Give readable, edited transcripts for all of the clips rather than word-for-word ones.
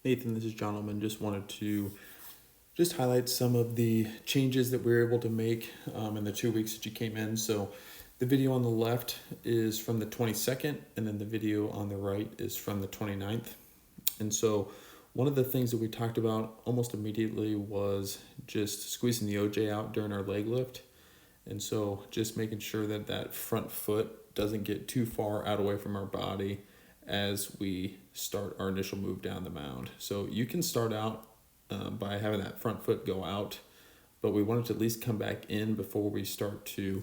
Nathan, this is John Ullman. Just wanted to just highlight some of the changes that we were able to make in the 2 weeks that you came in. So the video on the left is from the 22nd, and then the video on the right is from the 29th. And so one of the things that we talked about almost immediately was just squeezing the OJ out during our leg lift. And so just making sure that that front foot doesn't get too far out away from our body as we start our initial move down the mound. So you can start out by having that front foot go out, but we want it to at least come back in before we start to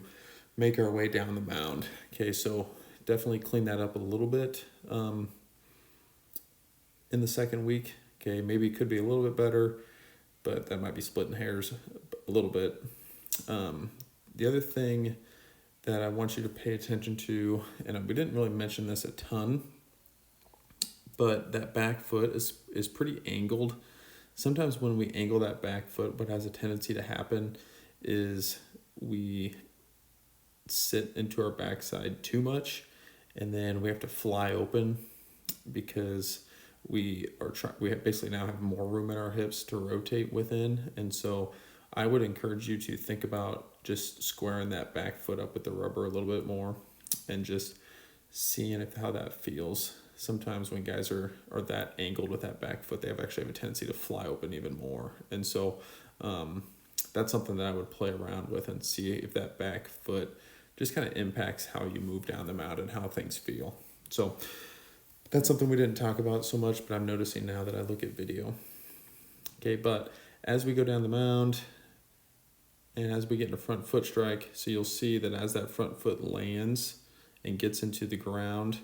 make our way down the mound. Okay, so definitely clean that up a little bit in the second week. Okay, maybe it could be a little bit better, but that might be splitting hairs a little bit. The other thing that I want you to pay attention to, and we didn't really mention this a ton, but that back foot is pretty angled. Sometimes when we angle that back foot, what has a tendency to happen is we sit into our backside too much, and then we have to fly open because we basically now have more room in our hips to rotate within. And so I would encourage you to think about just squaring that back foot up with the rubber a little bit more and just seeing how that feels. Sometimes when guys are that angled with that back foot, they actually have a tendency to fly open even more. And so that's something that I would play around with and see if that back foot just kind of impacts how you move down the mound and how things feel. So that's something we didn't talk about so much, but I'm noticing now that I look at video. Okay, but as we go down the mound and as we get in a front foot strike, so you'll see that as that front foot lands and gets into the ground,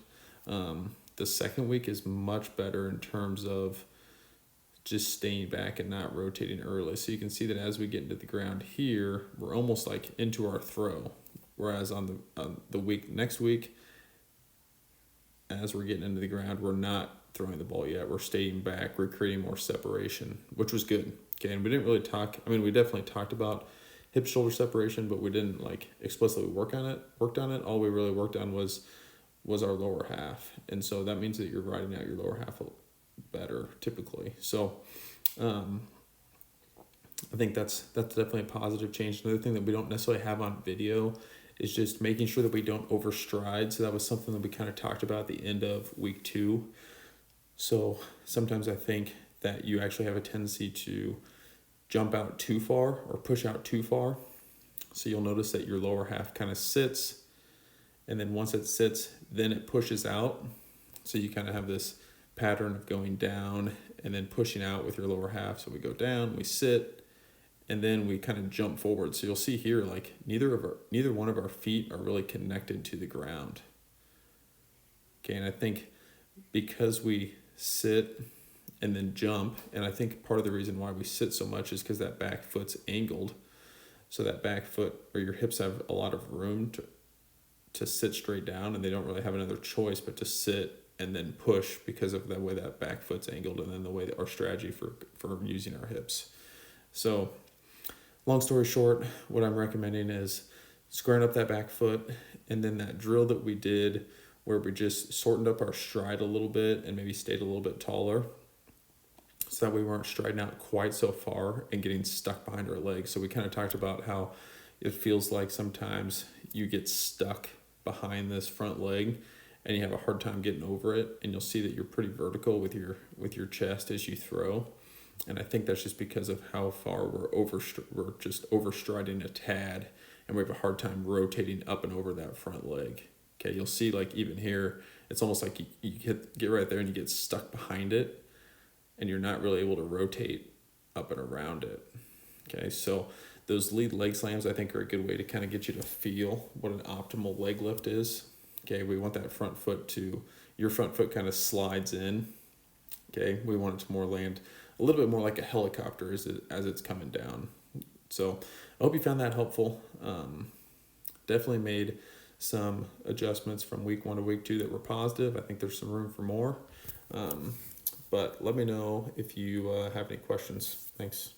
the second week is much better in terms of just staying back and not rotating early. So you can see that as we get into the ground here, we're almost like into our throw. Whereas on the next week, as we're getting into the ground, we're not throwing the ball yet. We're staying back, we're creating more separation, which was good. Okay, and we didn't really we definitely talked about hip shoulder separation, but we didn't explicitly worked on it. All we really worked on was our lower half. And so that means that you're riding out your lower half better typically. So I think that's definitely a positive change. Another thing that we don't necessarily have on video is just making sure that we don't overstride. So that was something that we kind of talked about at the end of week 2. So sometimes I think that you actually have a tendency to jump out too far or push out too far. So you'll notice that your lower half kind of sits, and then once it sits, then it pushes out. So you kind of have this pattern of going down and then pushing out with your lower half. So we go down, we sit, and then we kind of jump forward. So you'll see here, neither one of our feet are really connected to the ground. Okay, and I think because we sit and then jump, and I think part of the reason why we sit so much is because that back foot's angled. So that back foot, or your hips have a lot of room to sit straight down, and they don't really have another choice but to sit and then push because of the way that back foot's angled and then the way that our strategy for using our hips. So long story short, what I'm recommending is squaring up that back foot, and then that drill that we did where we just shortened up our stride a little bit and maybe stayed a little bit taller so that we weren't striding out quite so far and getting stuck behind our legs. So we kind of talked about how it feels like sometimes you get stuck behind this front leg and you have a hard time getting over it, and you'll see that you're pretty vertical with your chest as you throw. And I think that's just because of how far we're just overstriding a tad, and we have a hard time rotating up and over that front leg. Okay, you'll see even here, it's almost like you get right there and you get stuck behind it, and you're not really able to rotate up and around it. Okay, so those lead leg slams I think are a good way to kind of get you to feel what an optimal leg lift is. Okay, we want that your front foot kind of slides in. Okay, we want it to more land a little bit more like a helicopter as it's coming down. So I hope you found that helpful. Definitely made some adjustments from week 1 to week 2 that were positive. I think there's some room for more. But let me know if you have any questions. Thanks.